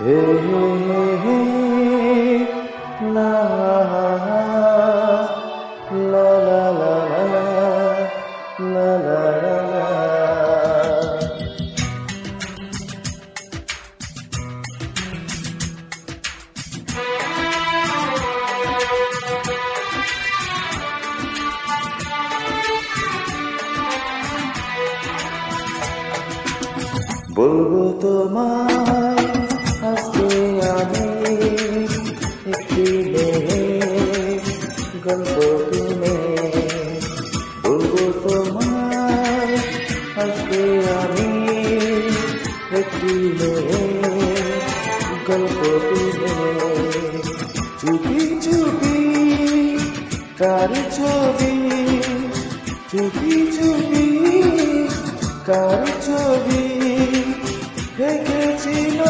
হে হে হে হে, লা লা লা লা লা লা লা লা। বলবো তোমায় আজকে আমি একটি মেয়ের গল্প শুনে। বলবো তোমায় আজকে আমি একটি মেয়ের গল্প শুনে। চুপি চুপি কার ছবি, চুপি চুপি কার ছবি এঁকেছিল।